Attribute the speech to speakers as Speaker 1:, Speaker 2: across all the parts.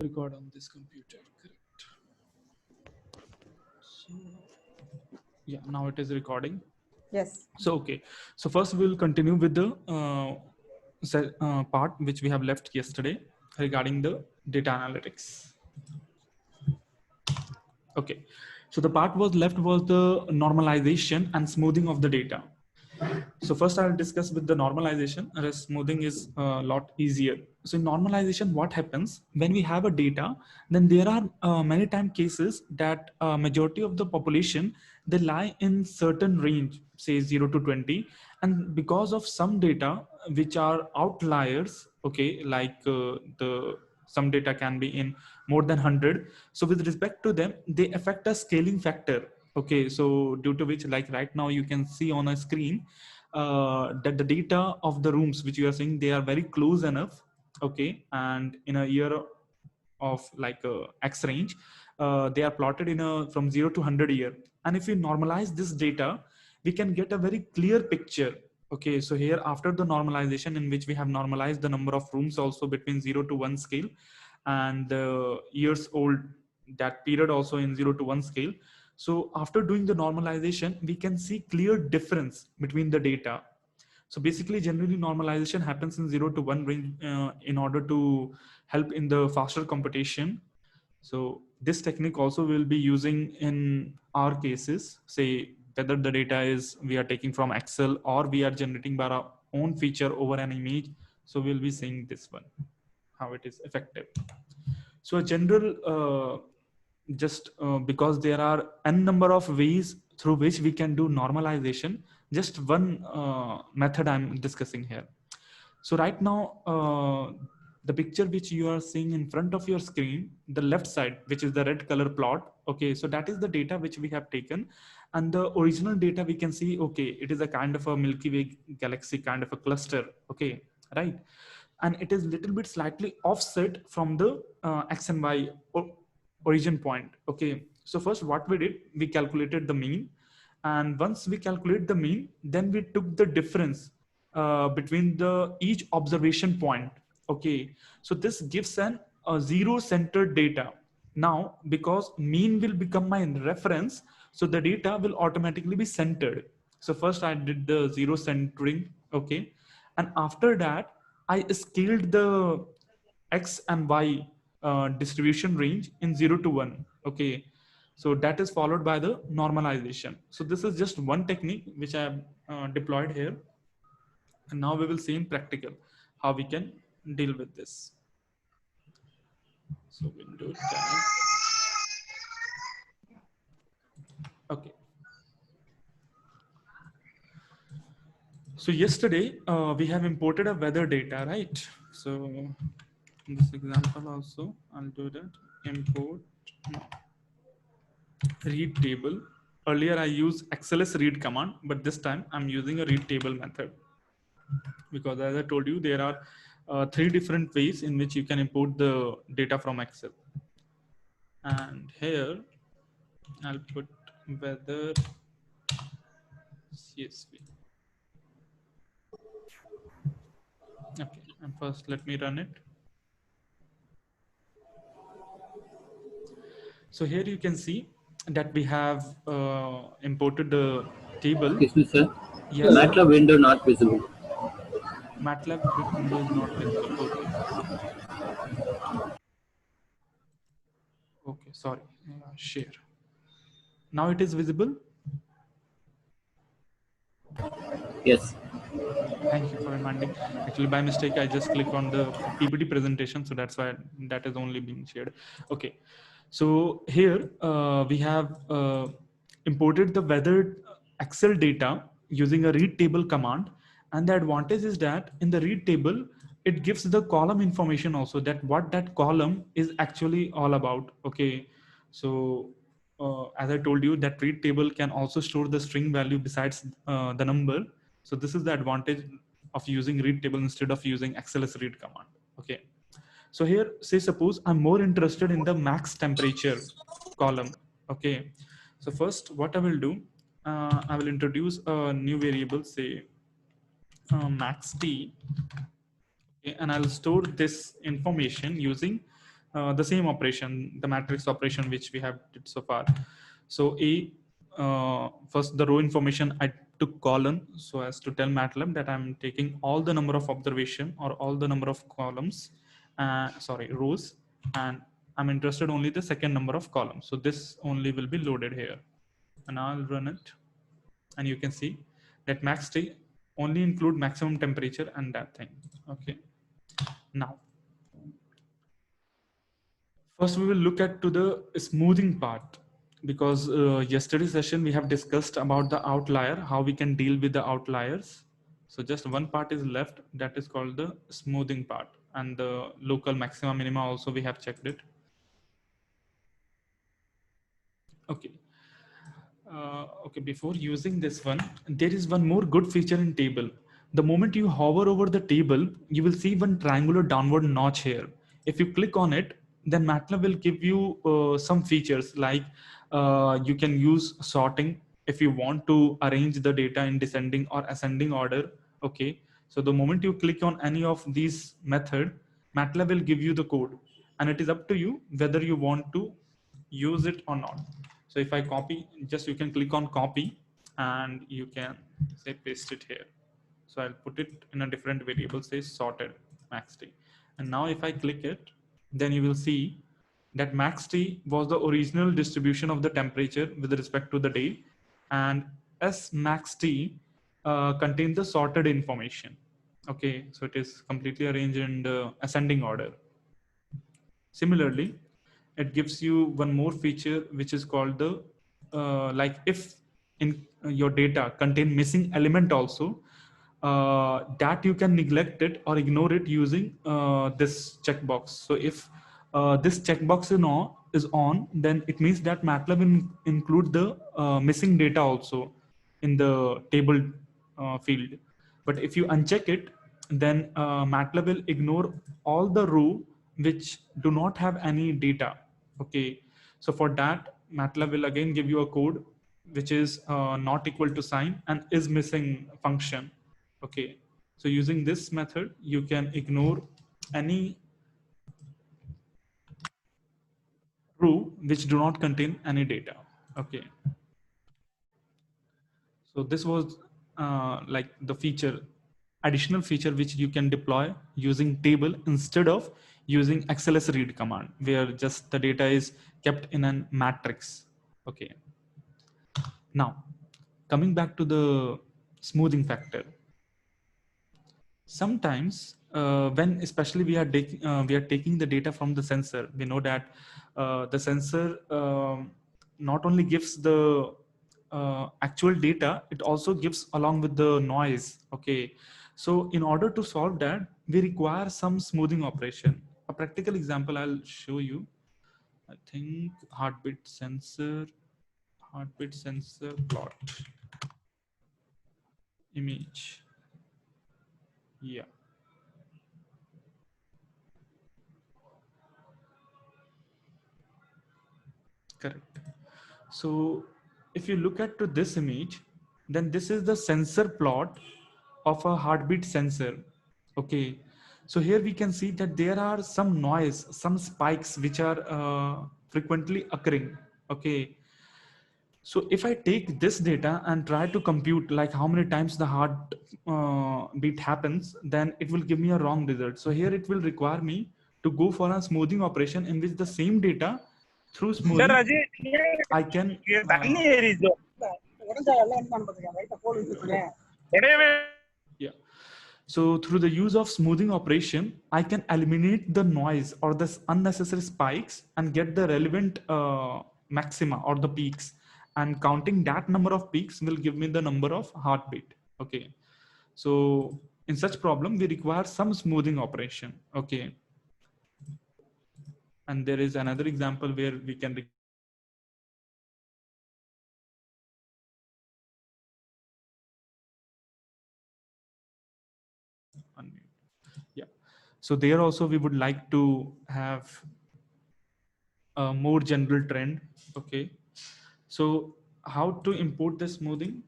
Speaker 1: record on this computer, correct? So yeah, now it is recording.
Speaker 2: Yes.
Speaker 1: So okay, so first we'll continue with the part which we have left yesterday regarding the data analytics. Okay, so the part was left was the normalization and smoothing of the data. So first I'll discuss with the normalization, whereas smoothing is a lot easier. So in normalization, what happens when we have a data, then there are many time cases that majority of the population, they lie in certain range, say 0 to 20. And because of some data, which are outliers, okay, like some data can be in more than 100. So with respect to them, they affect a scaling factor. Okay, so due to which, like right now you can see on a screen, that the data of the rooms which you are seeing, they are very close enough. Okay, and in a year of like x range, they are plotted in a from 0 to 100 year. And if we normalize this data, we can get a very clear picture. Okay, so here after the normalization, in which we have normalized the number of rooms also between 0 to 1 scale, and the years old, that period also in 0 to 1 scale. So after doing the normalization, we can see clear difference between the data. So basically, generally normalization happens in 0 to 1 range in order to help in the faster computation. So this technique also will be using in our cases, say whether the data is we are taking from Excel or we are generating by our own feature over an image. So we'll be seeing this one, how it is effective. So a general, just because there are n number of ways through which we can do normalization, just one method I'm discussing here. So right now, the picture which you are seeing in front of your screen, the left side, which is the red color plot. Okay, so that is the data which we have taken. And the original data we can see, okay, it is a kind of a Milky Way galaxy kind of a cluster. Okay, right. And it is little bit slightly offset from the X and Y origin point. Okay, so first what we did, we calculated the mean. And once we calculate the mean, then we took the difference between the each observation point. Okay, so this gives an zero centered data. Now because mean will become my reference, so the data will automatically be centered. So first I did the zero centering. Okay, and after that I scaled the X and Y distribution range in 0 to 1. Okay, so that is followed by the normalization. So this is just one technique which I have deployed here. And now we will see in practical how we can deal with this. So Windows tab. Okay. So yesterday we have imported a weather data, right? So in this example also, I'll do that. Import read table. Earlier I used XLS read command, but this time I'm using a read table method, because as I told you, there are three different ways in which you can import the data from Excel. And here I'll put weather CSV. Okay, and first let me run it. So here you can see that we have imported the table.
Speaker 3: Excuse me, sir.
Speaker 1: Yes, sir.
Speaker 3: MATLAB window not visible.
Speaker 1: MATLAB window is not visible. Okay. Okay, sorry. Share. Now it is visible.
Speaker 3: Yes.
Speaker 1: Thank you for reminding. Actually, by mistake, I just clicked on the PPT presentation, so that's why that is only being shared. Okay, so here we have imported the weather Excel data using a read table command, and the advantage is that in the read table, it gives the column information also, that what that column is actually all about. Okay, so as I told you, that read table can also store the string value besides the number. So this is the advantage of using read table instead of using XLS read command. Okay. So here, say suppose I'm more interested in the max temperature column. Okay. So first what I will do, I will introduce a new variable, say max T. Okay, and I'll store this information using the same operation, the matrix operation which we have did so far. So first the row information I took column so as to tell MATLAB that I'm taking all the number of observation or all the number of columns, rows, and I'm interested only the second number of columns. So this only will be loaded here, and I'll run it, and you can see that max T only include maximum temperature and that thing. Okay, now first we will look at to the smoothing part, because yesterday's session we have discussed about the outlier, how we can deal with the outliers. So just one part is left, that is called the smoothing part, and the local maxima minima also we have checked it. Okay. Okay, before using this one, there is one more good feature in table. The moment you hover over the table, you will see one triangular downward notch here. If you click on it, then MATLAB will give you some features like you can use sorting if you want to arrange the data in descending or ascending order. Okay, so the moment you click on any of these method, MATLAB will give you the code, and it is up to you whether you want to use it or not. So if I copy, just you can click on copy and you can say paste it here. So I'll put it in a different variable, say sorted max T. And now if I click it, then you will see that max T was the original distribution of the temperature with respect to the day, and S max T contains the sorted information. Okay, so it is completely arranged in the ascending order. Similarly, it gives you one more feature which is called the like if in your data contain missing element also, that you can neglect it or ignore it using this checkbox. So if this checkbox is on, then it means that MATLAB include the missing data also in the table field. But if you uncheck it, then MATLAB will ignore all the row which do not have any data. Okay, so for that, MATLAB will again give you a code which is not equal to sign and is missing function. Okay, so using this method, you can ignore any row which do not contain any data. Okay, so this was like the feature, additional feature which you can deploy using table instead of using XLS read command, where just the data is kept in a matrix. Okay. Now, coming back to the smoothing factor. Sometimes when especially we are taking the data from the sensor, we know that the sensor not only gives the actual data, it also gives along with the noise. Okay, so in order to solve that, we require some smoothing operation. A practical example I'll show you. I think heartbeat sensor plot image. Yeah, correct. So if you look at to this image, then this is the sensor plot of a heartbeat sensor. Okay, so here we can see that there are some noise, some spikes which are frequently occurring. Okay, so if I take this data and try to compute like how many times the heart beat happens, then it will give me a wrong result. So here it will require me to go for a smoothing operation in which the same data through smoothing I can yeah. So through the use of smoothing operation, I can eliminate the noise or the unnecessary spikes and get the relevant maxima or the peaks. And counting that number of peaks will give me the number of heartbeat. Okay. So in such problem, we require some smoothing operation. Okay. And there is another example where we can yeah. So there also we would like to have a more general trend. Okay. So how to import the smoothing?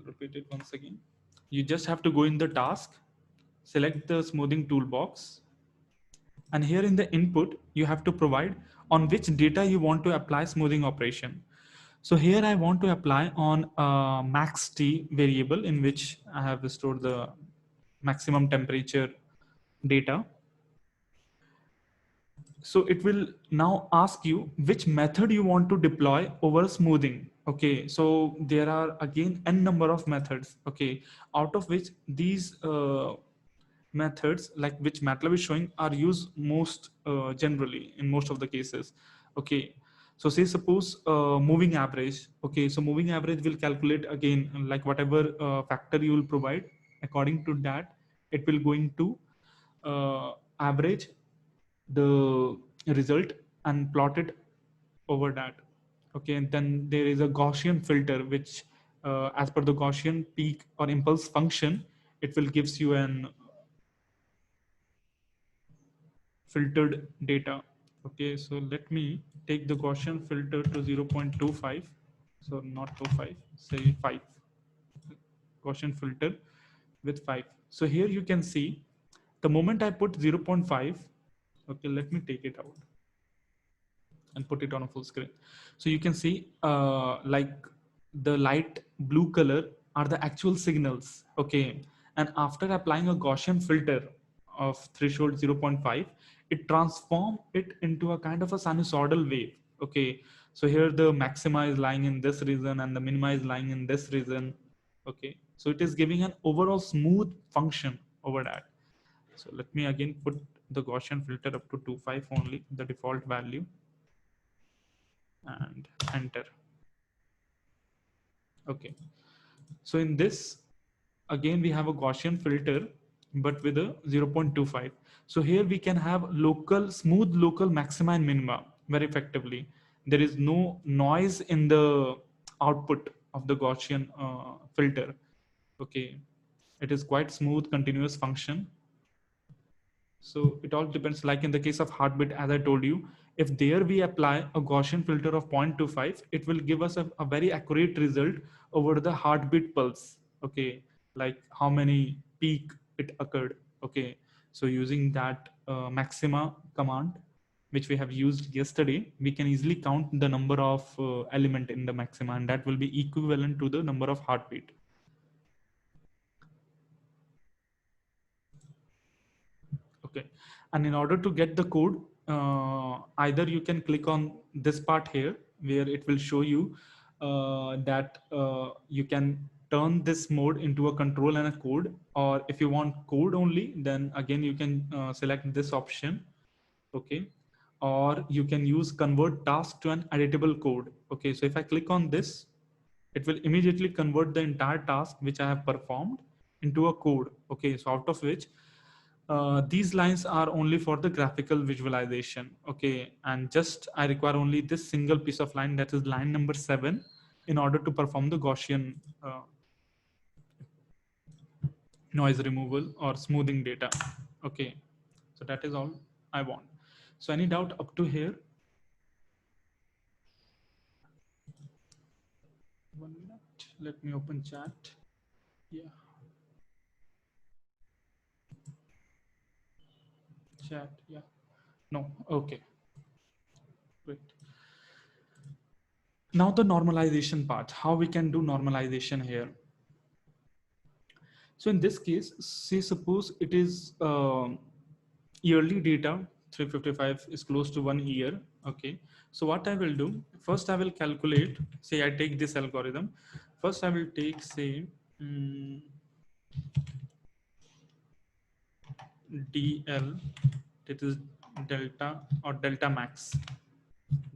Speaker 1: Repeat it once again. You just have to go in the task, select the smoothing toolbox. And here in the input, you have to provide on which data you want to apply smoothing operation. So here I want to apply on max T variable in which I have stored the maximum temperature data. So it will now ask you which method you want to deploy over smoothing. Okay, so there are again n number of methods. Okay, out of which these methods like which MATLAB is showing are used most generally in most of the cases. Okay, so say suppose moving average. Okay, so moving average will calculate again like whatever factor you will provide. According to that, it will going to average the result and plot it over that. Okay, and then there is a Gaussian filter which as per the Gaussian peak or impulse function, it will gives you an filtered data. Okay, so let me take the Gaussian filter to 0.25. So not 25, say 5. Gaussian filter with 5. So here you can see the moment I put 0.5, okay, let me take it out and put it on a full screen. So you can see like the light blue color are the actual signals. Okay. And after applying a Gaussian filter of threshold 0.5, it transform it into a kind of a sinusoidal wave. Okay. So here the maxima is lying in this region and the minima is lying in this region. Okay. So it is giving an overall smooth function over that. So let me again put the Gaussian filter up to 2.5 only, the default value, and enter. Okay, so in this again we have a Gaussian filter but with a 0.25. So here we can have local smooth local maxima and minima very effectively. There is no noise in the output of the Gaussian filter. Okay, it is quite smooth continuous function. So it all depends, like in the case of heartbeat, as I told you, if there we apply a Gaussian filter of 0.25, it will give us a very accurate result over the heartbeat pulse. Okay, like how many peak it occurred. Okay, so using that maxima command, which we have used yesterday, we can easily count the number of element in the maxima, and that will be equivalent to the number of heartbeat. Okay, and in order to get the code, either you can click on this part here where it will show you that you can turn this mode into a control and a code, or if you want code only, then again you can select this option. Okay, or you can use convert task to an editable code. Okay, so if I click on this, it will immediately convert the entire task which I have performed into a code. Okay, so out of which these lines are only for the graphical visualization. Okay, and just I require only this single piece of line, that is line number 7, in order to perform the Gaussian noise removal or smoothing data. Okay, so that is all I want. So any doubt up to here? 1 minute, let me open chat. Yeah, chat, yeah, no, okay, great. Now the normalization part, how we can do normalization here. So in this case, say suppose it is yearly data, 355 is close to 1 year. Okay, so what I will do, first I will calculate, say I take this algorithm. First I will take, say, DL, that is delta or delta max.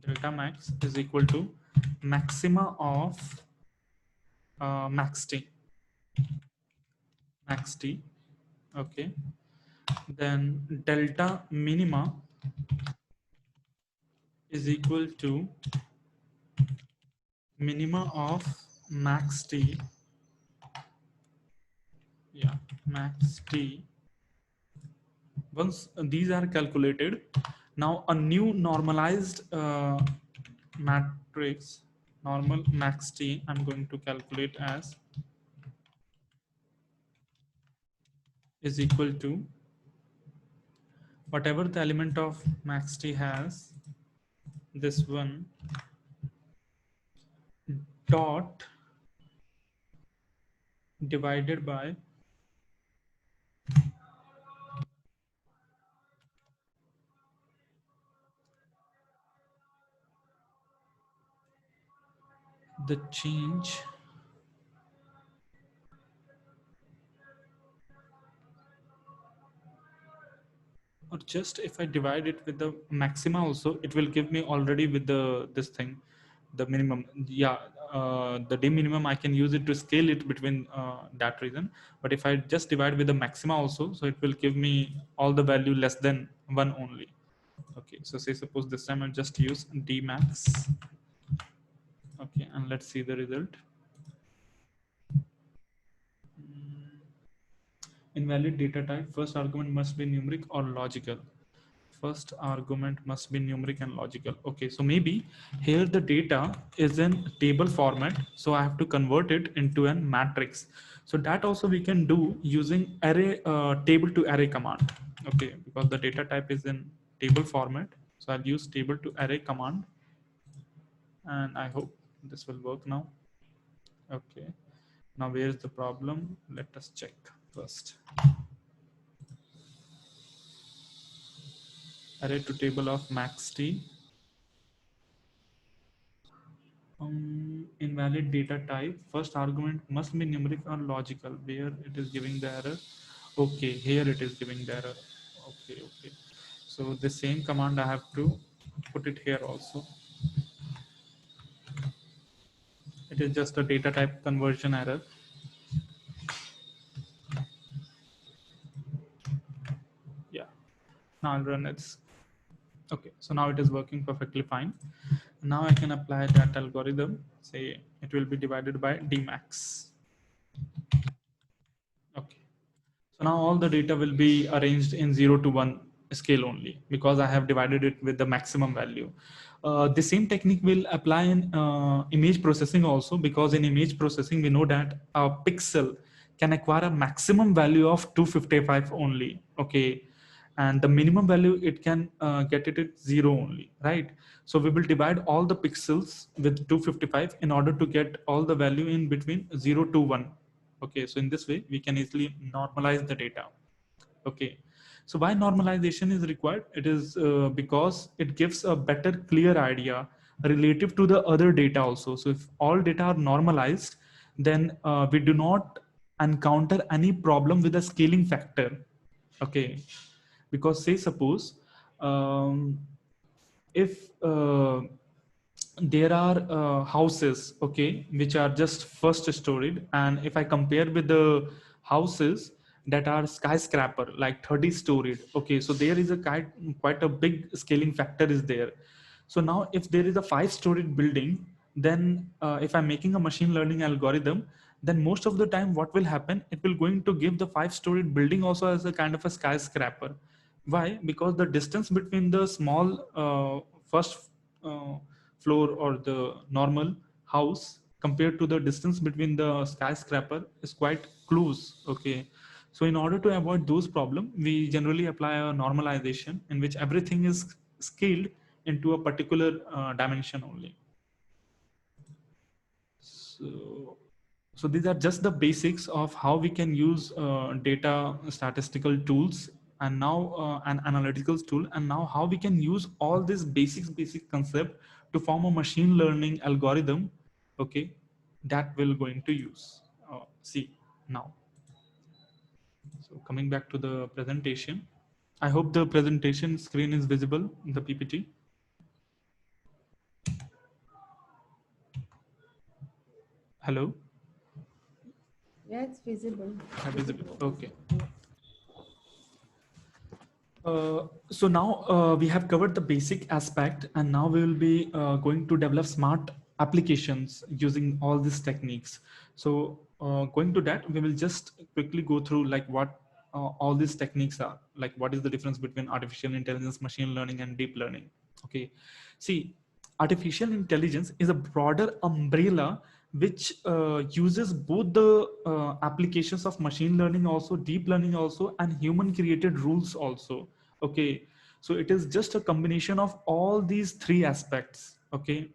Speaker 1: Delta max is equal to maxima of max t. Max t. Okay, then delta minima is equal to minima of max t. Yeah, max t. Once these are calculated, now a new normalized matrix, normal max t, I'm going to calculate as is equal to whatever the element of max_t has, this one dot divided by the change or just if I divide it with the maxima also, it will give me already with the this thing, the minimum. Yeah, the d minimum I can use it to scale it between that reason. But if I just divide with the maxima also, so it will give me all the value less than 1 only. Okay, so say suppose this time I'll just use d max. Okay, and let's see the result. Invalid data type, first argument must be numeric or logical. First argument must be numeric and logical. Okay, so maybe here the data is in table format, so I have to convert it into a matrix. So that also we can do using array table to array command. Okay, because the data type is in table format, so I'll use table to array command, and I hope this will work now. Okay, now where's the problem? Let us check first. Array to table of max_t. Invalid data type, first argument must be numeric or logical, where it is giving the error. Okay, here it is giving the error. Okay, so the same command I have to put it here also. It is just a data type conversion error. Yeah, now I'll run it. Okay, so now it is working perfectly fine. Now I can apply that algorithm. Say it will be divided by dmax. Okay, so now all the data will be arranged in 0 to 1 scale only, because I have divided it with the maximum value. The same technique will apply in image processing also, because in image processing we know that a pixel can acquire a maximum value of 255 only. Okay, and the minimum value it can get it at 0 only, right? So we will divide all the pixels with 255 in order to get all the value in between 0 to 1. Okay, so in this way we can easily normalize the data. Okay, so why normalization is required? It is because it gives a better clear idea relative to the other data also. So if all data are normalized, then we do not encounter any problem with the scaling factor. Okay, because say suppose if there are houses, okay, which are just first storied, and if I compare with the houses that are skyscraper like 30 storied, okay, so there is a quite a big scaling factor is there. So now if there is a 5 storied building, then if I'm making a machine learning algorithm, then most of the time what will happen, it will going to give the 5 storied building also as a kind of a skyscraper. Why? Because the distance between the small first floor or the normal house compared to the distance between the skyscraper is quite close. Okay, so in order to avoid those problems, we generally apply a normalization in which everything is scaled into a particular dimension only. So these are just the basics of how we can use data statistical tools, and now an analytical tool, and now how we can use all this basic concept to form a machine learning algorithm. Okay, that we're going to use. See now. So coming back to the presentation, I hope the presentation screen is visible in the PPT. Hello.
Speaker 2: Yeah, it's visible.
Speaker 1: Visible. Okay. So now we have covered the basic aspect, and now we will be going to develop smart applications using all these techniques. So going to that, we will just quickly go through like what all these techniques are, like what is the difference between artificial intelligence, machine learning, and deep learning. Okay, see, artificial intelligence is a broader umbrella which uses both the applications of machine learning also, deep learning also, and human created rules also. Okay, so it is just a combination of all these three aspects. Okay,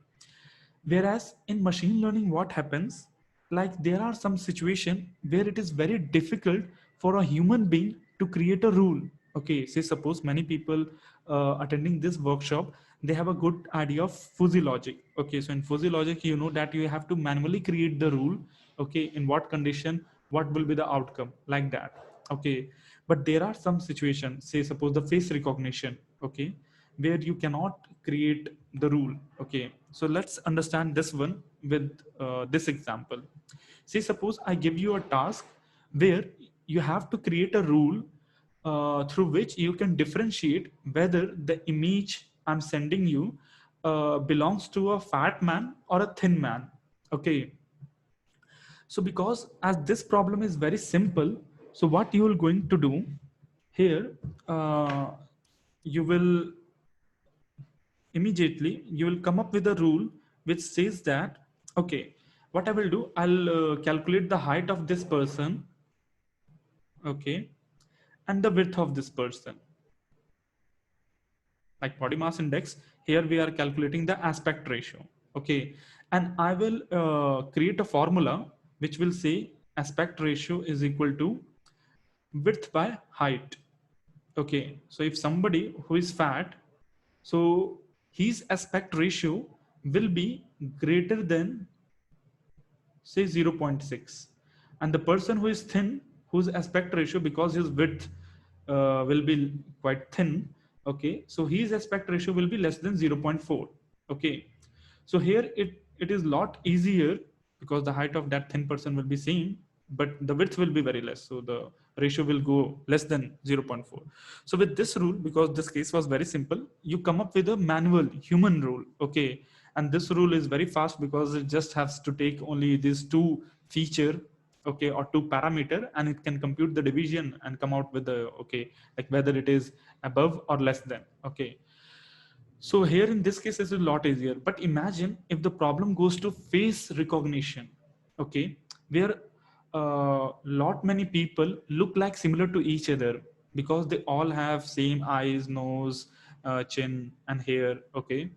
Speaker 1: whereas in machine learning, what happens, like there are some situation where it is very difficult for a human being to create a rule. Okay, say suppose many people attending this workshop, they have a good idea of fuzzy logic. Okay, so in fuzzy logic, you know that you have to manually create the rule. Okay, in what condition, what will be the outcome, like that. Okay, but there are some situations, say suppose the face recognition. Okay, where you cannot create the rule. Okay, so let's understand this one with this example. Say suppose I give you a task where you have to create a rule through which you can differentiate whether the image I'm sending you belongs to a fat man or a thin man. Okay, so because as this problem is very simple, so what you are going to do here, you will immediately you will come up with a rule which says that, okay, what I will do, I'll calculate the height of this person, okay, and the width of this person. Like body mass index, here we are calculating the aspect ratio. Okay, and I will create a formula which will say aspect ratio is equal to width by height. Okay, so if somebody who is fat, so his aspect ratio will be greater than say 0.6, and the person who is thin, whose aspect ratio, because his width will be quite thin, okay, so his aspect ratio will be less than 0.4. Okay, so here it is lot easier because the height of that thin person will be same, but the width will be very less, so the ratio will go less than 0.4. So with this rule, because this case was very simple, you come up with a manual human rule. Okay, and this rule is very fast because it just has to take only these two feature, okay, or two parameter, and it can compute the division and come out with the, okay, like whether it is above or less than. Okay, so here in this case, it's a lot easier. But imagine if the problem goes to face recognition, okay, where lot many people look like similar to each other because they all have same eyes, nose, chin, and hair. Okay,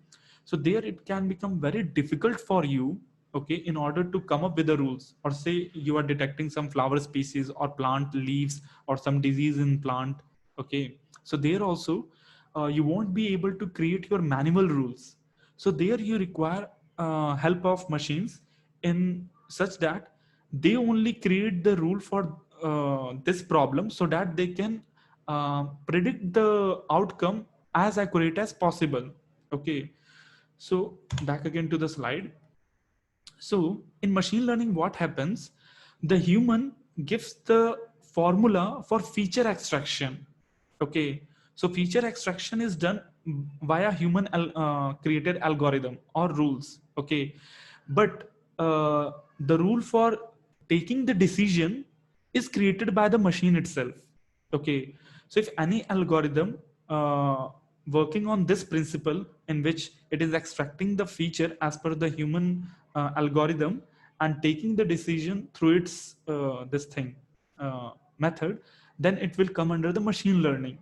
Speaker 1: so there it can become very difficult for you. Okay, in order to come up with the rules, or say you are detecting some flower species or plant leaves or some disease in plant. Okay, so there also you won't be able to create your manual rules. So there you require help of machines in such that they only create the rule for this problem so that they can predict the outcome as accurate as possible. Okay, so back again to the slide. So in machine learning, what happens? The human gives the formula for feature extraction. Okay, so feature extraction is done via human created algorithm or rules. Okay, but the rule for taking the decision is created by the machine itself. Okay, so if any algorithm working on this principle in which it is extracting the feature as per the human algorithm and taking the decision through its this thing method, then it will come under the machine learning.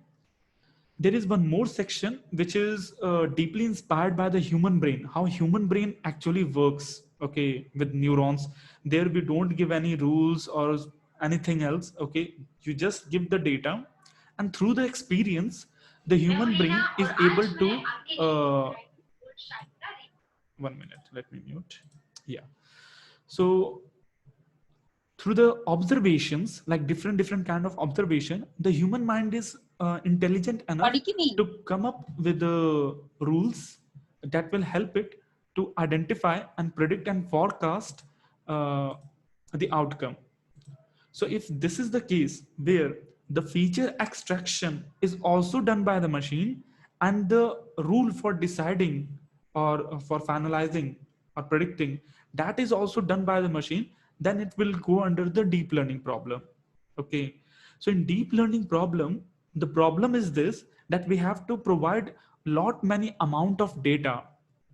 Speaker 1: There is one more section which is deeply inspired by the human brain, how human brain actually works. Okay, with neurons, there we don't give any rules or anything else. Okay, you just give the data, and through the experience, the human brain is able to uh, 1 minute, let me mute. Yeah, so through the observations, like different kind of observation, the human mind is intelligent enough to come up with the rules that will help it to identify and predict and forecast the outcome. So if this is the case where the feature extraction is also done by the machine, and the rule for deciding or for finalizing or predicting, that is also done by the machine, then it will go under the deep learning problem. Okay, so in deep learning problem, the problem is this, that we have to provide lot many amount of data.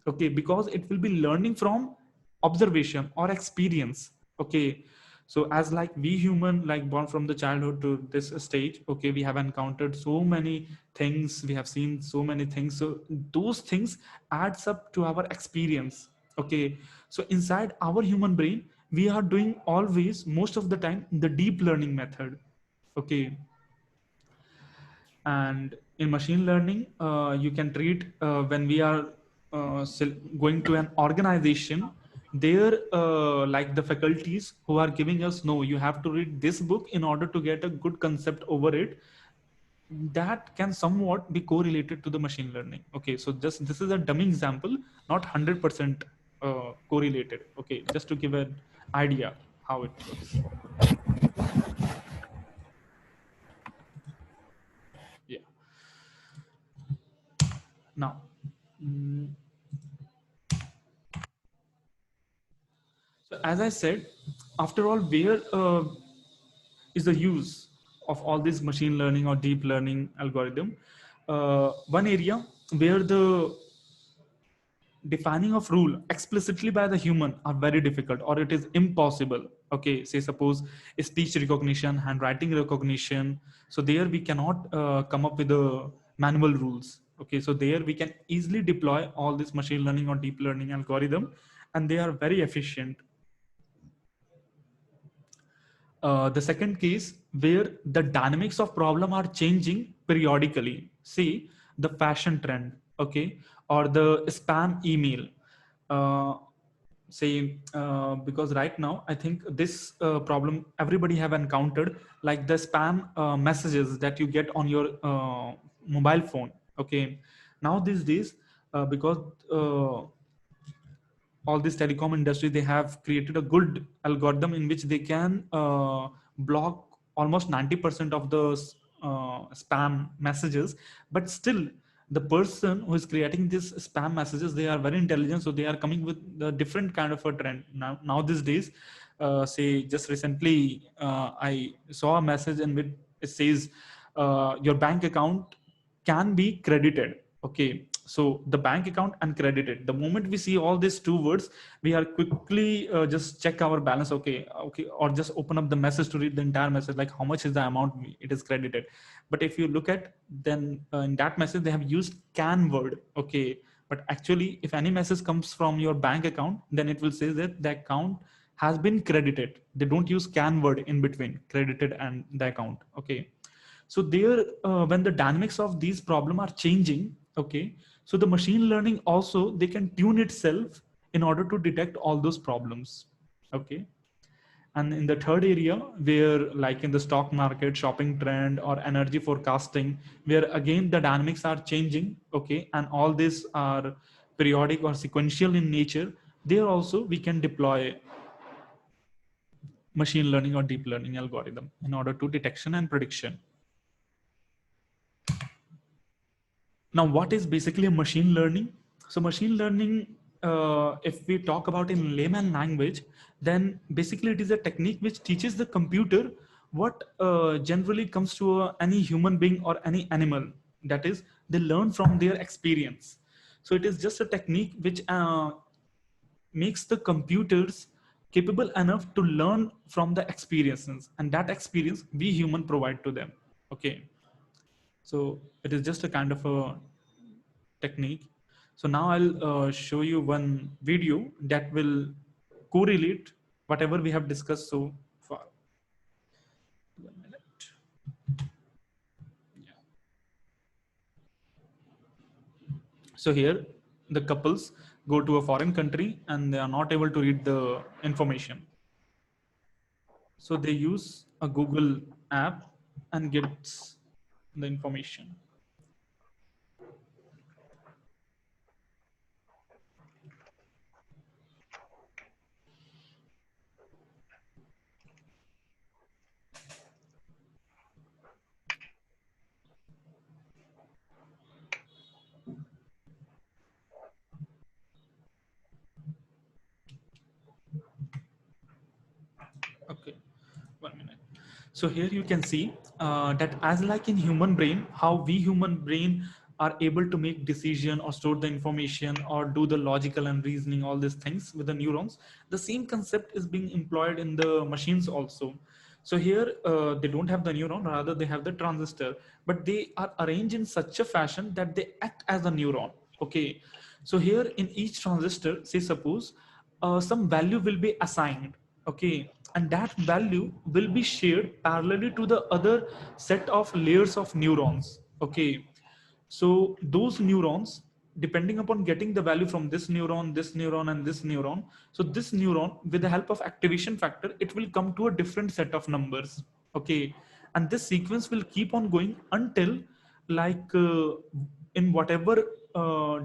Speaker 1: Okay, because it will be learning from observation or experience. Okay, So as like we human, like born from the childhood to this stage, okay, we have encountered so many things, we have seen so many things. So those things adds up to our experience. Okay, so inside our human brain, we are doing always most of the time the deep learning method. Okay, and in machine learning, you can treat when we are going to an organization, there like the faculties who are giving us, no, you have to read this book in order to get a good concept over it, that can somewhat be correlated to the machine learning. Okay, so just this is a dummy example, not 100% correlated. Okay, just to give an idea how it looks. Yeah. Now, mm, so as I said, after all, where is the use of all this machine learning or deep learning algorithm? One area where the defining of rule explicitly by the human are very difficult, or it is impossible. Okay, say suppose speech recognition, handwriting recognition. So there we cannot come up with the manual rules. Okay, so there we can easily deploy all this machine learning or deep learning algorithm, and they are very efficient. The second case where the dynamics of problem are changing periodically, see the fashion trend, okay, or the spam email. Uh, say because right now I think this problem everybody have encountered, like the spam messages that you get on your mobile phone. Okay, now these days because all this telecom industry, they have created a good algorithm in which they can block almost 90% of the spam messages. But still, the person who is creating these spam messages, they are very intelligent, so they are coming with a different kind of a trend now these days. Say just recently I saw a message in which it says your bank account can be credited. Okay, so the bank account and credited, the moment we see all these two words, we are quickly just check our balance. Okay, okay, or just open up the message to read the entire message, like how much is the amount it is credited. But if you look at, then in that message they have used can word. Okay, but actually if any message comes from your bank account, then it will say that the account has been credited. They don't use can word in between credited and the account. Okay, so there when the dynamics of these problem are changing, okay, so the machine learning also, they can tune itself in order to detect all those problems. Okay, and in the third area, where like in the stock market, shopping trend, or energy forecasting, where again the dynamics are changing, okay, and all these are periodic or sequential in nature, there also we can deploy machine learning or deep learning algorithm in order to detection and prediction. Now, what is basically a machine learning? So machine learning, if we talk about in layman language, then basically it is a technique which teaches the computer what generally comes to any human being or any animal. That is, they learn from their experience. So it is just a technique which makes the computers capable enough to learn from the experiences, and that experience we human provide to them. Okay, so it is just a kind of a technique. So now I'll show you one video that will correlate whatever we have discussed so far. 1 minute. Yeah. So here the couples go to a foreign country and they are not able to read the information. So they use a Google app and gets the information. Okay, 1 minute. So here you can see that as like in human brain, how we human brain are able to make decision or store the information or do the logical and reasoning, all these things with the neurons. The same concept is being employed in the machines also. So here they don't have the neuron, rather they have the transistor, but they are arranged in such a fashion that they act as a neuron. Okay, so here in each transistor, say suppose some value will be assigned. Okay, and that value will be shared parallelly to the other set of layers of neurons. Okay, so those neurons, depending upon getting the value from this neuron, and this neuron, so this neuron, with the help of activation factor, it will come to a different set of numbers. Okay, and this sequence will keep on going until, like, in whatever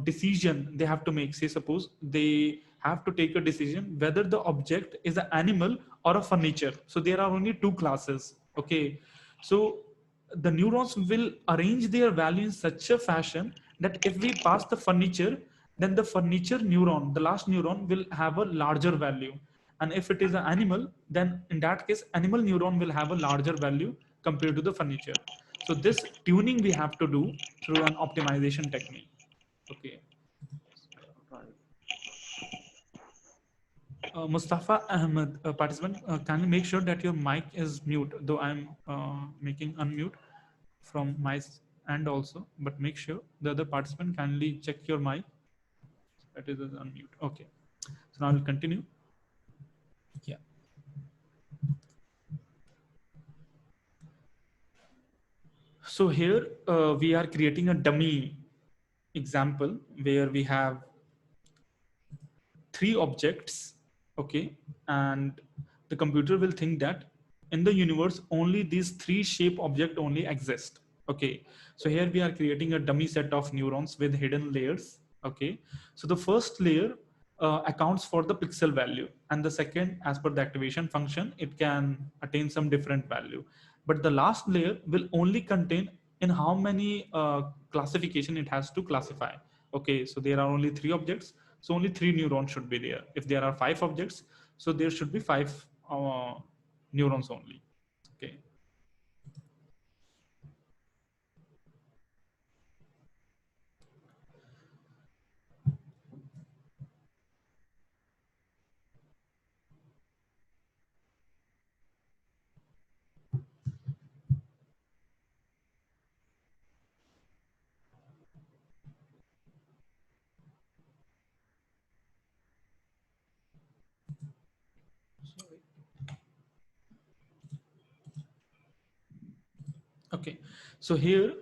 Speaker 1: decision they have to make. Say suppose they have to take a decision whether the object is an animal or a furniture. So there are only two classes. Okay, so the neurons will arrange their value in such a fashion that if we pass the furniture, then the furniture neuron, the last neuron, will have a larger value. And if it is an animal, then in that case, animal neuron will have a larger value compared to the furniture. So this tuning we have to do through an optimization technique. Okay. Mustafa Ahmed, participant, can you make sure that your mic is mute? Though I'm making unmute from my end also, but make sure the other participant kindly check your mic. That is unmute. Okay. So now we'll continue. Yeah. So here we are creating a dummy example where we have three objects. Okay, and the computer will think that in the universe only these three shape object only exist. Okay, so here we are creating a dummy set of neurons with hidden layers. Okay, so the first layer accounts for the pixel value, and the second, as per the activation function, it can attain some different value, but the last layer will only contain in how many classification it has to classify. Okay, so there are only three objects, so only three neurons should be there. If there are five objects, so there should be five neurons only. Okay. Okay, so here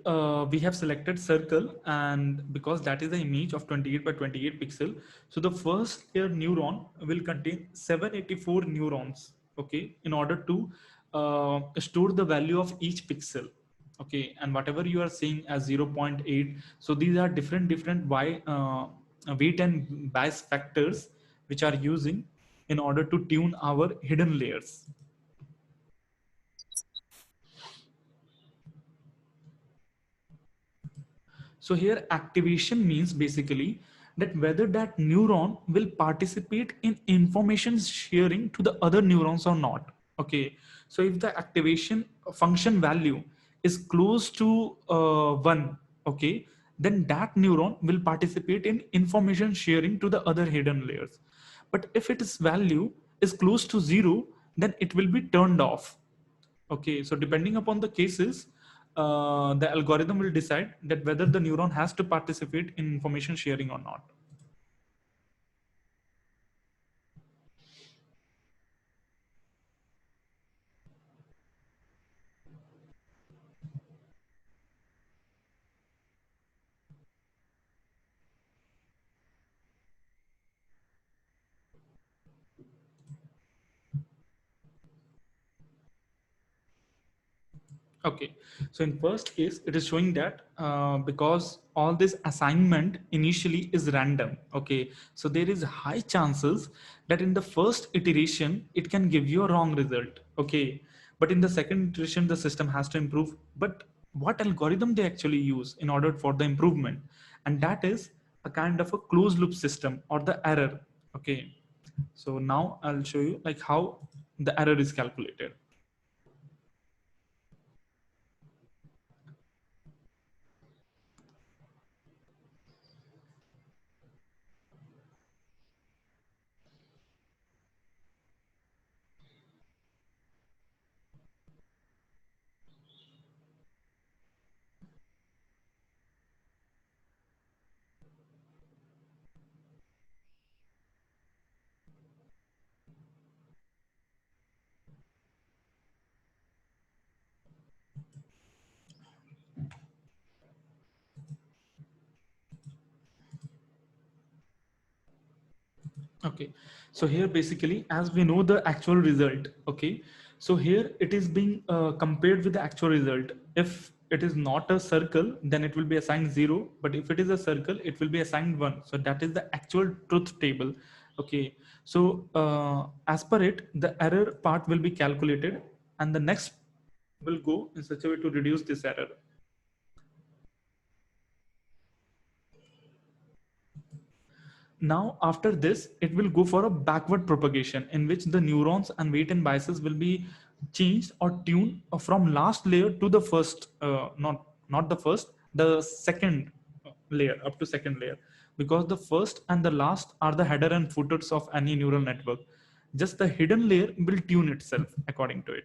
Speaker 1: we have selected circle, and because that is the image of 28 by 28 pixel, so the first layer neuron will contain 784 neurons. Okay, in order to store the value of each pixel. Okay, and whatever you are seeing as 0.8, so these are different weight and bias factors which are using in order to tune our hidden layers. So here activation means basically that whether that neuron will participate in information sharing to the other neurons or not. Okay. So if the activation function value is close to 1, okay, then that neuron will participate in information sharing to the other hidden layers. But if its value is close to 0, then it will be turned off. Okay, so depending upon the cases, the algorithm will decide that whether the neuron has to participate in information sharing or not. Okay, so in first case, it is showing that because all this assignment initially is random. Okay, so there is high chances that in the first iteration, it can give you a wrong result. Okay, but in the second iteration, the system has to improve. But what algorithm they actually use in order for the improvement? And that is a kind of a closed loop system or the error. Okay, so now I'll show you like how the error is calculated. Okay, so here basically, as we know the actual result, okay, so here it is being compared with the actual result. If it is not a circle, then it will be assigned 0, but if it is a circle, it will be assigned 1. So that is the actual truth table. Okay, so as per it, the error part will be calculated, and the next will go in such a way to reduce this error. Now, after this, it will go for a backward propagation in which the neurons and weight and biases will be changed or tuned from last layer to the first, not the first, the second layer, up to second layer, because the first and the last are the header and footers of any neural network. Just the hidden layer will tune itself according to it.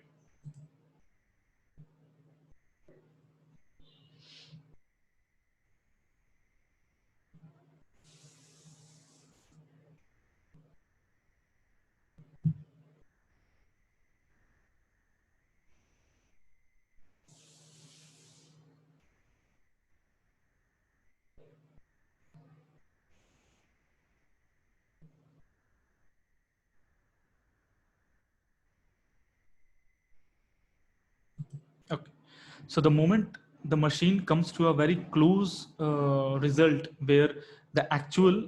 Speaker 1: Okay. So the moment the machine comes to a very close result where the actual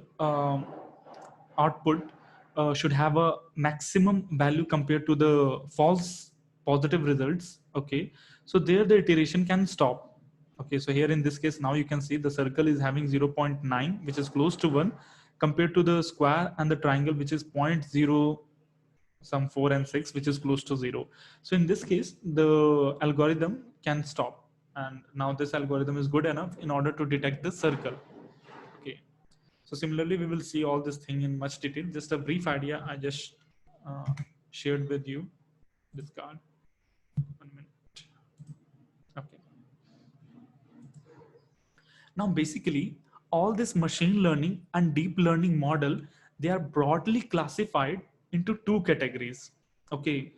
Speaker 1: output should have a maximum value compared to the false positive results. Okay. So there the iteration can stop. Okay. So here in this case, now you can see the circle is having 0.9, which is close to 1 compared to the square and the triangle, which is 0.0 some 4 and 6, which is close to 0. So in this case, the algorithm can stop, and now this algorithm is good enough in order to detect the circle. Okay, so similarly we will see all this thing in much detail. Just a brief idea I just shared with you. This card, 1 minute. Okay, now basically all this machine learning and deep learning model, they are broadly classified into two categories. Okay,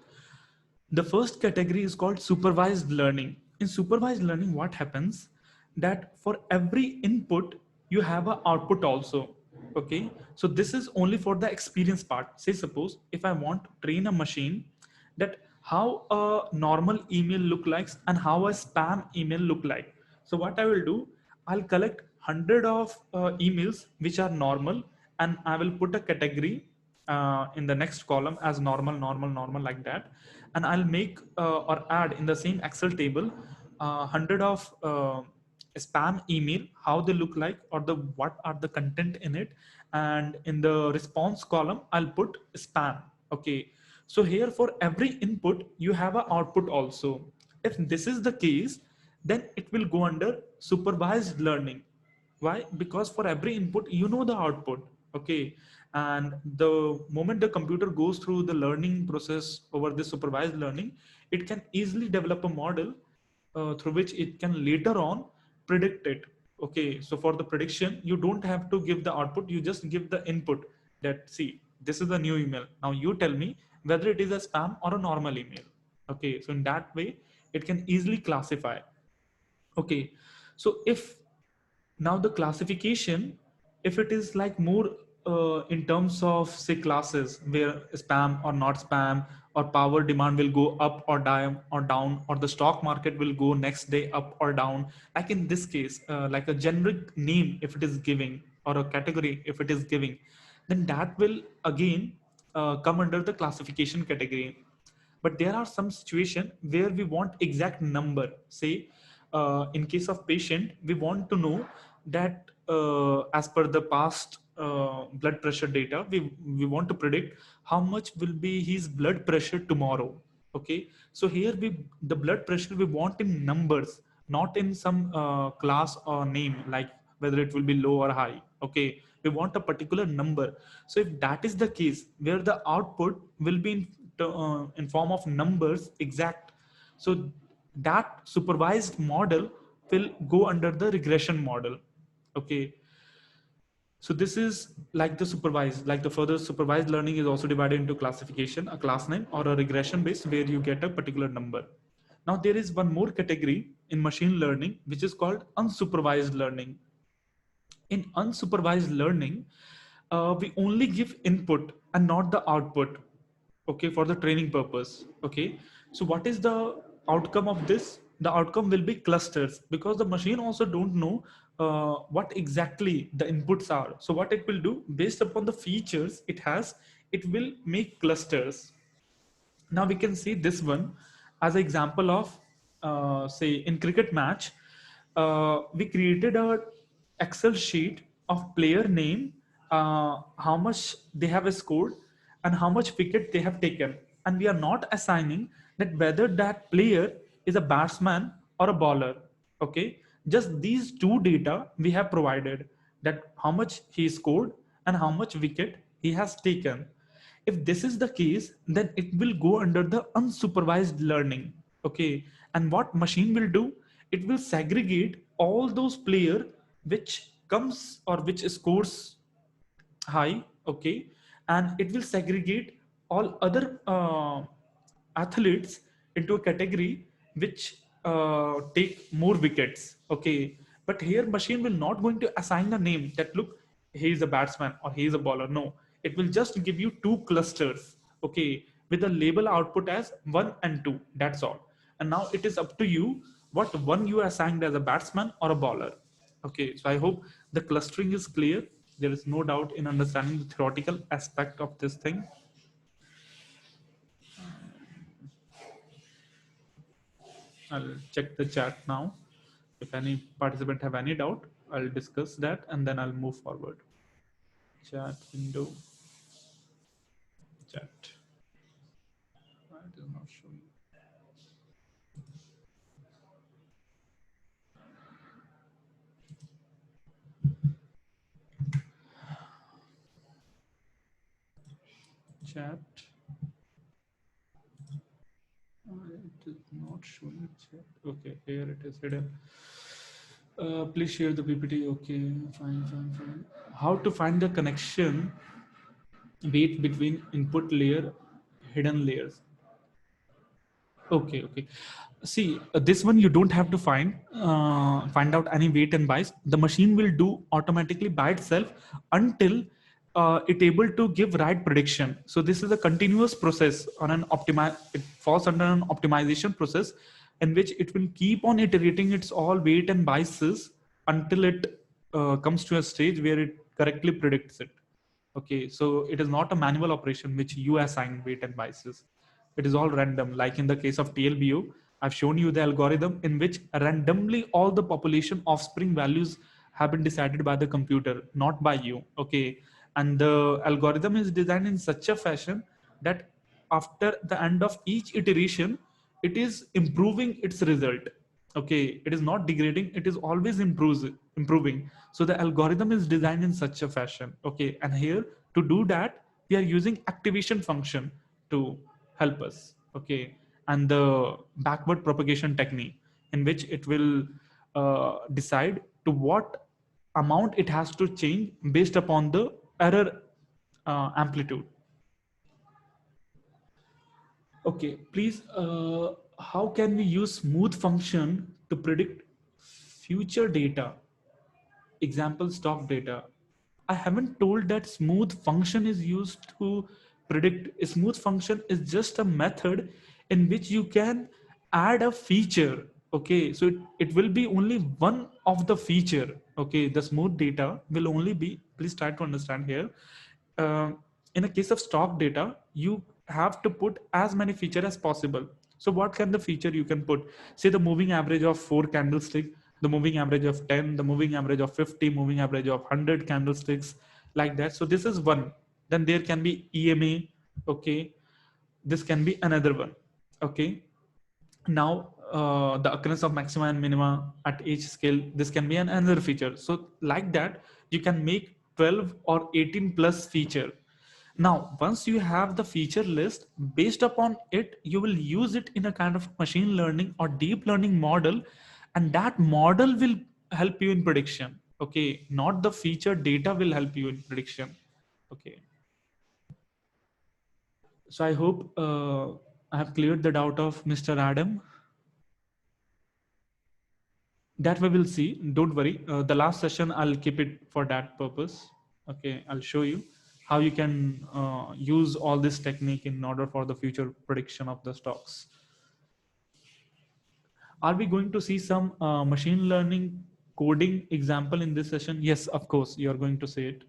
Speaker 1: the first category is called supervised learning. In supervised learning, what happens that for every input, you have an output also. Okay. So this is only for the experience part. Say suppose if I want to train a machine that how a normal email look like and how a spam email look like. So what I will do, I'll collect 100 of emails which are normal, and I will put a category in the next column as normal, normal, normal, like that. And I'll make or add in the same Excel table 100 of spam email, how they look like, or the what are the content in it. And in the response column, I'll put spam. Okay. So here for every input, you have an output also. If this is the case, then it will go under supervised learning. Why? Because for every input, you know the output. Okay. And the moment the computer goes through the learning process over this supervised learning, it can easily develop a model through which it can later on predict it. Okay. So for the prediction, you don't have to give the output, you just give the input that, see, this is the new email. Now you tell me whether it is a spam or a normal email. Okay. So in that way, it can easily classify. Okay. So if now the classification, if it is like more in terms of say classes where spam or not spam, or power demand will go up or down, or the stock market will go next day up or down, like in this case, like a generic name if it is giving, or a category if it is giving, then that will again come under the classification category. But there are some situation where we want exact number. Say in case of patient, we want to know that as per the past blood pressure data, we want to predict how much will be his blood pressure tomorrow. Okay. So here the blood pressure we want in numbers, not in some class or name, like whether it will be low or high. Okay. We want a particular number. So if that is the case, where the output will be in form of numbers exact, so that supervised model will go under the regression model. Okay. So this is like the supervised, like the further supervised learning is also divided into classification, a class name, or a regression based where you get a particular number. Now there is one more category in machine learning which is called unsupervised learning. In unsupervised learning, we only give input and not the output, okay, for the training purpose. Okay, so what is the outcome of this? The outcome will be clusters, because the machine also don't know what exactly the inputs are. So what it will do, based upon the features it has, it will make clusters. Now we can see this one as an example of, say, in cricket match, we created a Excel sheet of player name, how much they have scored and how much wicket they have taken, and we are not assigning that whether that player is a batsman or a bowler. Okay, just these two data we have provided, that how much he scored and how much wicket he has taken. If this is the case, then it will go under the unsupervised learning. Okay, and what machine will do, it will segregate all those player which comes or which scores high. Okay, and it will segregate all other athletes into a category which take more wickets. Okay, but here machine will not going to assign a name that look, he is a batsman or he is a bowler. No, it will just give you two clusters. Okay, with a label output as 1 and 2, that's all. And now it is up to you what one you assigned as a batsman or a bowler. Okay, so I hope the clustering is clear. There is no doubt in understanding the theoretical aspect of this thing. I'll check the chat now. If any participant have any doubt, I'll discuss that and then I'll move forward. Chat window. Chat. Why it is not showing? Chat. It is not showing chat. Okay, here it is hidden. Please share the PPT. Okay, fine. How to find the connection weight between input layer, hidden layers? Okay. See, this one you don't have to find out any weight and bias. The machine will do automatically by itself until it able to give right prediction. So this is a continuous process on an it falls under an optimization process in which it will keep on iterating its all weight and biases until it comes to a stage where it correctly predicts it. Okay, so it is not a manual operation which you assign weight and biases. It is all random. Like in the case of TLBO, I've shown you the algorithm in which randomly all the population offspring values have been decided by the computer, not by you. Okay, and the algorithm is designed in such a fashion that after the end of each iteration, it is improving its result. Okay, it is not degrading, it is always improving. So the algorithm is designed in such a fashion. Okay, and here to do that we are using activation function to help us. Okay, and the backward propagation technique in which it will decide to what amount it has to change based upon the error amplitude. Okay, please, how can we use smooth function to predict future data? Example, stock data. I haven't told that smooth function is used to predict. A smooth function is just a method in which you can add a feature. Okay, so it will be only one of the feature. Okay, the smooth data will only be, please try to understand here. Uh, in a case of stock data, you have to put as many feature as possible. So what can the feature you can put? Say the moving average of 4 candlestick, the moving average of 10, the moving average of 50, moving average of 100 candlesticks, like that. So this is one. Then there can be EMA. Okay, this can be another one. Okay, now the occurrence of maxima and minima at each scale, this can be another feature. So like that you can make 12 or 18 plus feature. Now once you have the feature list, based upon it you will use it in a kind of machine learning or deep learning model, and that model will help you in prediction. Okay, not the feature data will help you in prediction. Okay, so I hope I have cleared the doubt of Mr. Adam. That we will see. Don't worry. The last session, I'll keep it for that purpose. Okay, I'll show you how you can use all this technique in order for the future prediction of the stocks. Are we going to see some machine learning coding example in this session? Yes, of course, you're going to see it.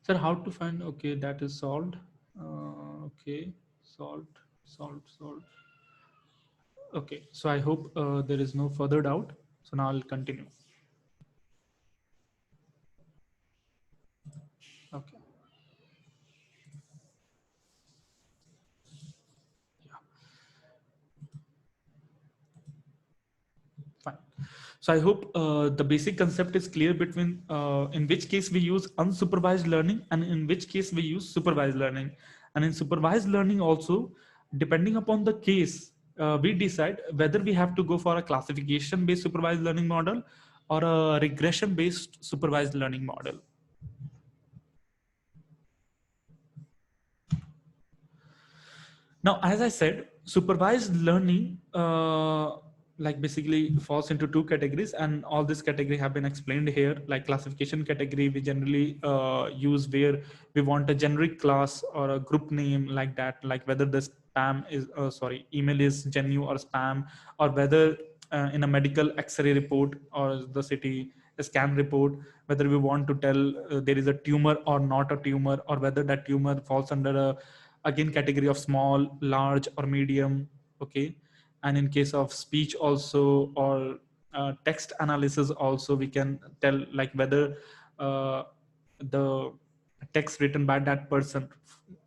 Speaker 1: Sir, how to find, okay, that is solved. Okay, solved. Okay, so I hope there is no further doubt. So now I'll continue. Okay. Fine. So I hope the basic concept is clear between in which case we use unsupervised learning and in which case we use supervised learning. And in supervised learning also, depending upon the case, we decide whether we have to go for a classification based supervised learning model or a regression based supervised learning model. Now, as I said, supervised learning like basically falls into two categories, and all this category have been explained here. Like classification category, we generally use where we want a generic class or a group name like that, like whether the spam is email is genuine or spam, or whether in a medical X-ray report or the city scan report, whether we want to tell there is a tumor or not a tumor, or whether that tumor falls under a again category of small, large, or medium. Okay, and in case of speech also, or text analysis also, we can tell like whether the text written by that person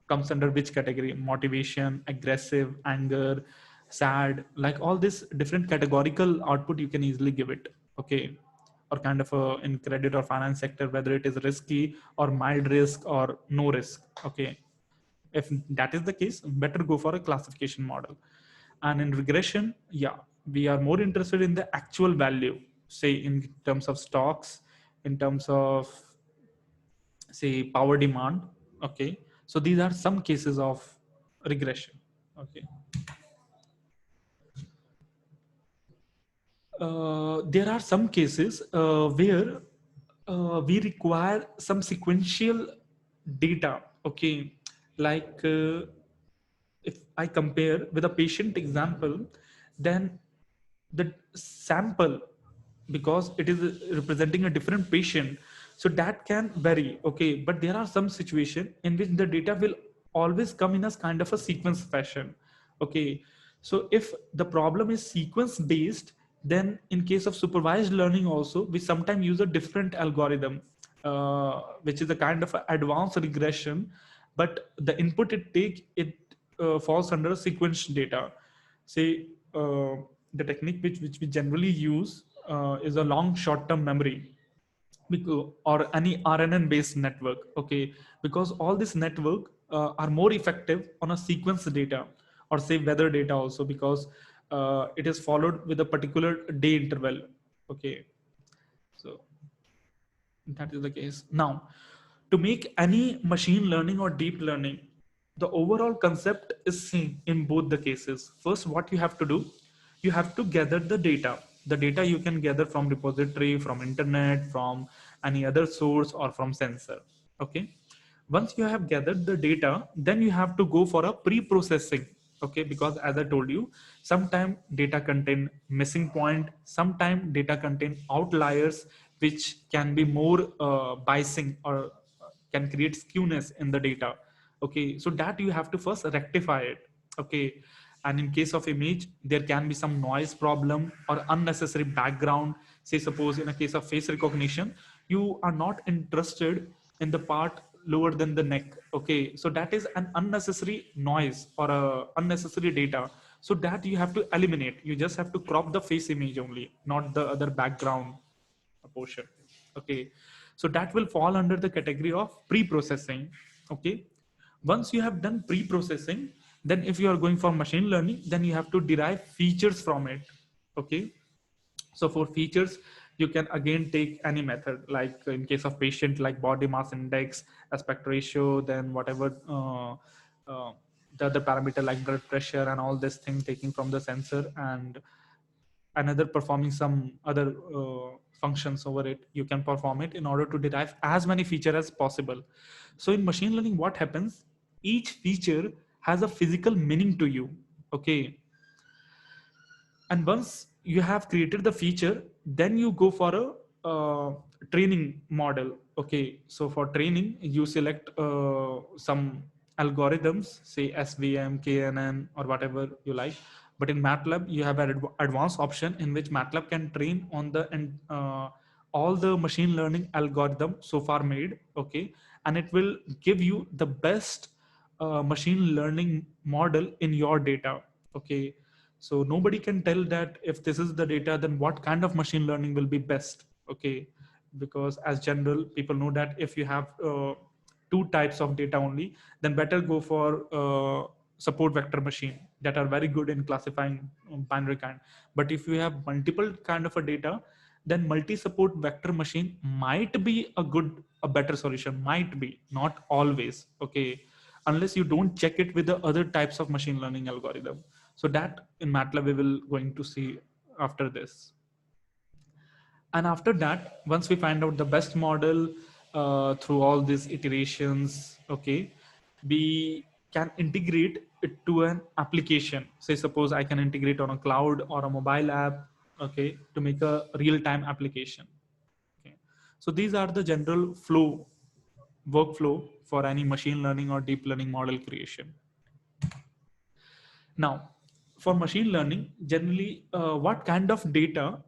Speaker 1: comes under which category: motivation, aggressive, anger, sad. Like all this different categorical output you can easily give it. Okay, or kind of in credit or finance sector, whether it is risky or mild risk or no risk. Okay, if that is the case, better go for a classification model. And in regression, yeah, we are more interested in the actual value, say in terms of stocks, in terms of say power demand. Okay, so these are some cases of regression. Okay, there are some cases where we require some sequential data. Okay, like if I compare with a patient example, then the sample, because it is representing a different patient, so that can vary. Okay, but there are some situation in which the data will always come in as kind of a sequence fashion. Okay, so if the problem is sequence based, then in case of supervised learning also, we sometimes use a different algorithm, which is a kind of a advanced regression, but the input it take, it falls under sequence data. Say the technique which we generally use is a long short-term memory, or any RNN based network. Okay, because all this network are more effective on a sequence data, or say weather data also, because it is followed with a particular day interval. Okay, so that is the case. Now, to make any machine learning or deep learning, the overall concept is same in both the cases. First, what you have to do, you have to gather the data. The data you can gather from repository, from internet, from any other source, or from sensor. Okay, once you have gathered the data, then you have to go for a pre-processing. Okay, because as I told you, sometime data contain missing point, sometime data contain outliers which can be more biasing, or can create skewness in the data. Okay, so that you have to first rectify it. Okay, and in case of image, there can be some noise problem or unnecessary background. Say suppose in a case of face recognition, you are not interested in the part lower than the neck. Okay, so that is an unnecessary noise or unnecessary data, so that you have to eliminate. You just have to crop the face image only, not the other background portion. Okay, so that will fall under the category of pre-processing. Okay, once you have done pre-processing, then if you are going for machine learning, then you have to derive features from it. Okay, so for features, you can again take any method, like in case of patient, like body mass index, aspect ratio, then whatever the other parameter like blood pressure and all this thing taking from the sensor, and another performing some other functions over it. You can perform it in order to derive as many features as possible. So in machine learning, what happens, each feature has a physical meaning to you. Okay, and once you have created the feature, then you go for a training model. Okay, so for training you select some algorithms, say svm, knn, or whatever you like. But in MATLAB you have an advanced option in which MATLAB can train on the all the machine learning algorithm so far made. Okay, and it will give you the best machine learning model in your data. Okay, so nobody can tell that if this is the data, then what kind of machine learning will be best. Okay, because as general people know that if you have two types of data only, then better go for support vector machine that are very good in classifying binary kind. But if you have multiple kind of a data, then multi-support vector machine might be a better solution. Might be, not always. Okay, unless you don't check it with the other types of machine learning algorithm. So that in MATLAB we will going to see after this. And after that, once we find out the best model through all these iterations, okay, we can integrate it to an application. Say suppose I can integrate on a cloud or a mobile app, okay, to make a real-time application. Okay, so these are the general workflow for any machine learning or deep learning model creation. Now, for machine learning, generally, what kind of data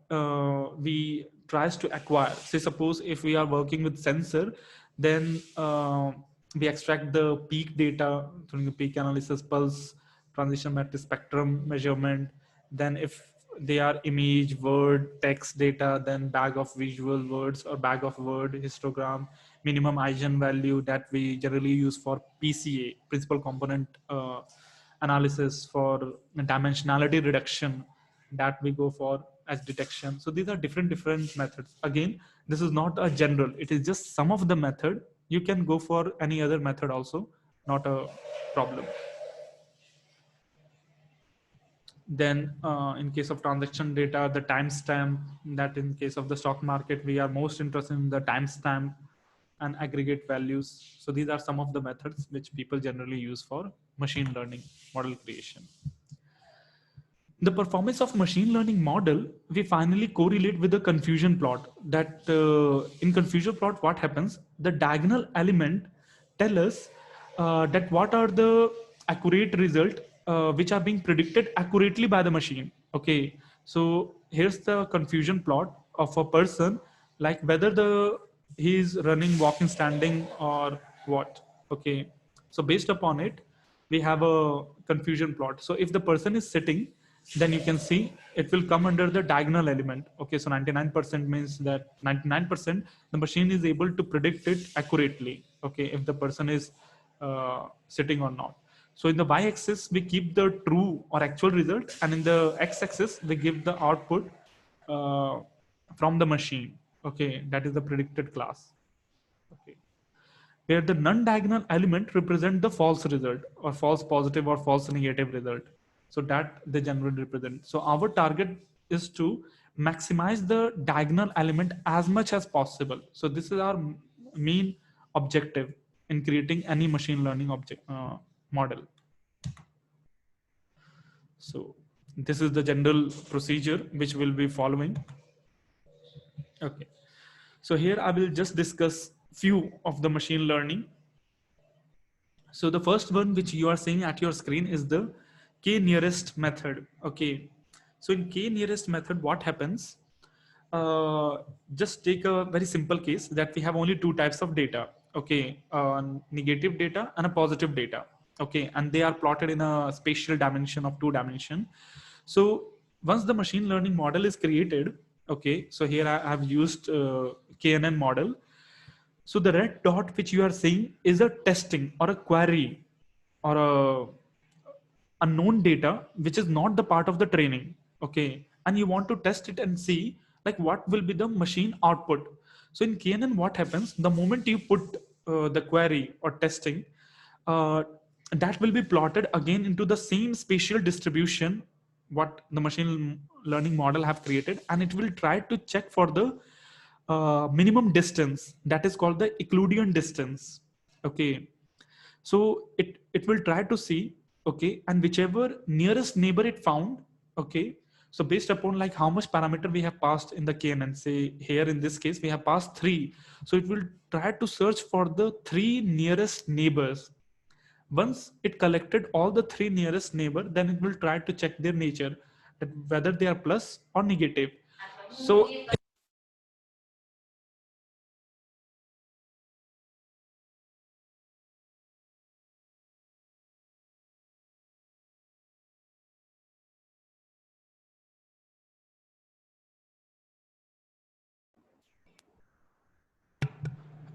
Speaker 1: we tries to acquire? Say, suppose if we are working with sensor, then we extract the peak data during the peak analysis, pulse, transition matrix, spectrum measurement. Then if they are image, word, text data, then bag of visual words or bag of word histogram, minimum eigenvalue that we generally use for PCA, principal component analysis, for dimensionality reduction that we go for as detection. So these are different methods. Again, this is not a general, it is just some of the method. You can go for any other method also, not a problem. Then in case of transaction data, the timestamp, that in case of the stock market, we are most interested in the timestamp and aggregate values. So these are some of the methods which people generally use for machine learning model creation. The performance of machine learning model, we finally correlate with the confusion plot. That in confusion plot, what happens? The diagonal element tell us that what are the accurate result which are being predicted accurately by the machine. Okay, so here's the confusion plot of a person, like whether he is running, walking, standing, or what. Okay, so based upon it, we have a confusion plot. So if the person is sitting, then you can see it will come under the diagonal element. Okay, so 99% means that 99% the machine is able to predict it accurately. Okay, if the person is sitting or not. So in the y-axis we keep the true or actual result, and in the x-axis we give the output from the machine. Okay, that is the predicted class. Okay, where the non-diagonal element represent the false result, or false positive, or false negative result. So that they generally represent. So our target is to maximize the diagonal element as much as possible. So this is our main objective in creating any machine learning model. So this is the general procedure which we'll be following. Okay, so here I will just discuss few of the machine learning. So the first one which you are seeing at your screen is the k-nearest method. Okay, so in k-nearest method, what happens? Just take a very simple case that we have only two types of data. Okay, negative data and a positive data. Okay, and they are plotted in a spatial dimension of 2 dimension. So once the machine learning model is created, okay, so here I have used KNN model. So the red dot which you are seeing is a testing or a query or a unknown data which is not the part of the training. Okay, and you want to test it and see like what will be the machine output. So in KNN, what happens the moment you put the query or testing, uh, that will be plotted again into the same spatial distribution what the machine learning model have created, and it will try to check for the minimum distance, that is called the Euclidean distance. Okay, so it will try to see, okay, and whichever nearest neighbor it found, okay, so based upon like how much parameter we have passed in the knn, say here in this case we have passed 3, so it will try to search for the 3 nearest neighbors. Once it collected all the 3 nearest neighbor, then it will try to check their nature, that whether they are plus or negative. So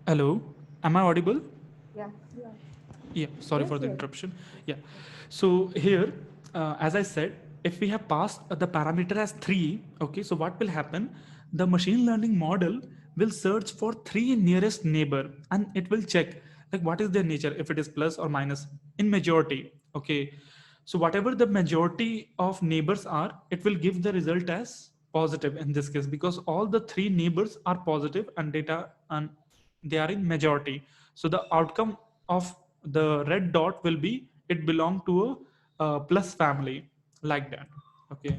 Speaker 1: hello, am I audible?
Speaker 2: Yeah.
Speaker 1: Yeah, sorry
Speaker 2: Yes,
Speaker 1: for the
Speaker 2: yes.
Speaker 1: interruption. Yeah, so here, as I said, if we have passed the parameter as 3, okay, so what will happen? The machine learning model will search for 3 nearest neighbor, and it will check like what is their nature, if it is plus or minus in majority. Okay, so whatever the majority of neighbors are, it will give the result as positive in this case, because all the 3 neighbors are positive and data, and they are in majority. So the outcome of the red dot will be it belong to a plus family, like that. Okay,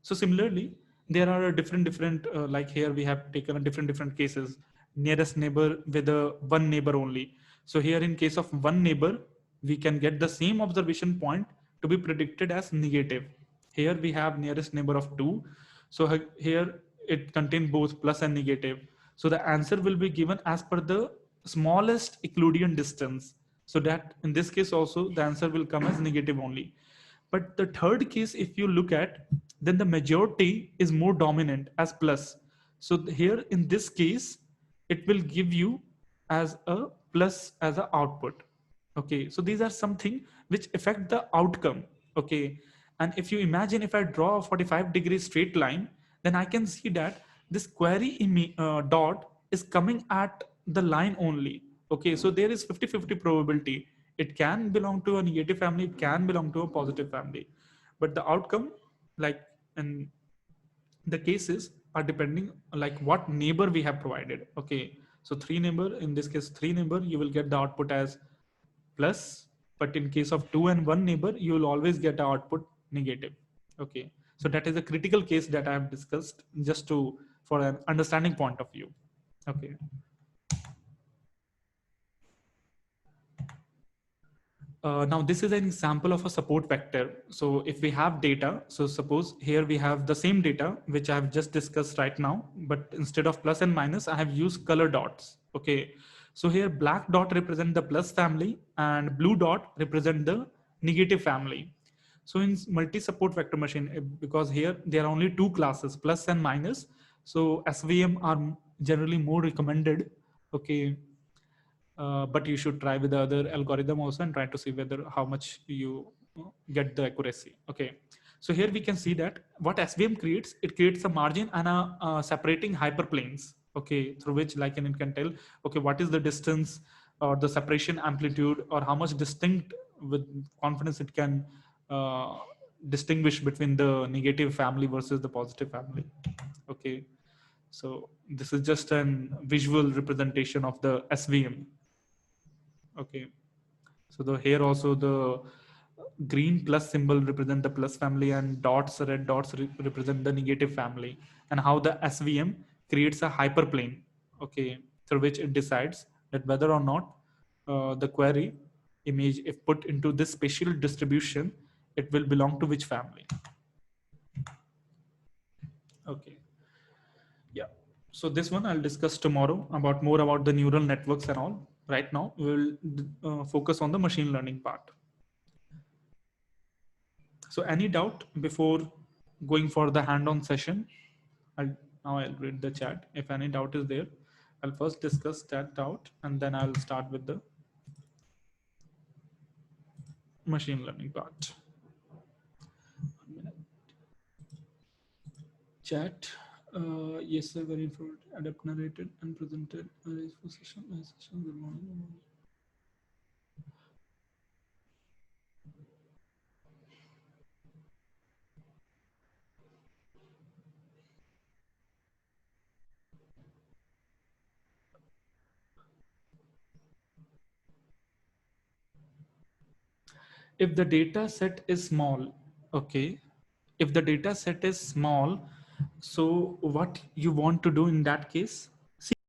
Speaker 1: so similarly there are different like here we have taken a different cases, nearest neighbor with a one neighbor only. So here in case of one neighbor, we can get the same observation point to be predicted as negative. Here we have nearest neighbor of 2, so here it contains both plus and negative. So the answer will be given as per the smallest Euclidean distance. So that in this case also the answer will come as negative only. But the third case, if you look at, then the majority is more dominant as plus. So here in this case, it will give you as a plus as an output. Okay, so these are something which affect the outcome. Okay, and if you imagine, if I draw a 45-degree straight line, then I can see that this query dot is coming at the line only. Okay, so there is 50-50 probability. It can belong to a negative family, it can belong to a positive family, but the outcome, like in the cases, are depending like what neighbor we have provided. Okay, so 3 neighbor, in this case 3 neighbor, you will get the output as plus, but in case of 2 and 1 neighbor, you will always get the output negative. Okay, so that is a critical case that I have discussed just to for an understanding point of view. Okay. Now this is an example of a support vector. So if we have data, so suppose here we have the same data which I have just discussed right now, but instead of plus and minus, I have used color dots. Okay, so here black dot represent the plus family and blue dot represent the negative family. So in multi-support vector machine, because here there are only 2 classes, plus and minus, so SVM are generally more recommended. Okay, but you should try with the other algorithm also and try to see whether how much you get the accuracy. Okay, so here we can see that what SVM creates, it creates a margin and a separating hyperplanes. Okay, through which like it can tell, okay, what is the distance or the separation amplitude, or how much distinct with confidence it can distinguish between the negative family versus the positive family. Okay, so this is just an visual representation of the SVM. Okay, so the here also the green plus symbol represent the plus family, and dots, red dots represent the negative family, and how the SVM creates a hyperplane. Okay, through which it decides that whether or not the query image, if put into this spatial distribution, it will belong to which family. Okay, yeah. So this one I'll discuss tomorrow about more about the neural networks and all. Right now we'll focus on the machine learning part. So any doubt before going for the hand-on session? Now I'll read the chat. If any doubt is there, I'll first discuss that doubt and then I'll start with the machine learning part. Chat. Yes, sir, very informative. Adapt narrated and presented. Good morning. if the data set is small, okay, if the data set is small, so what you want to do in that case?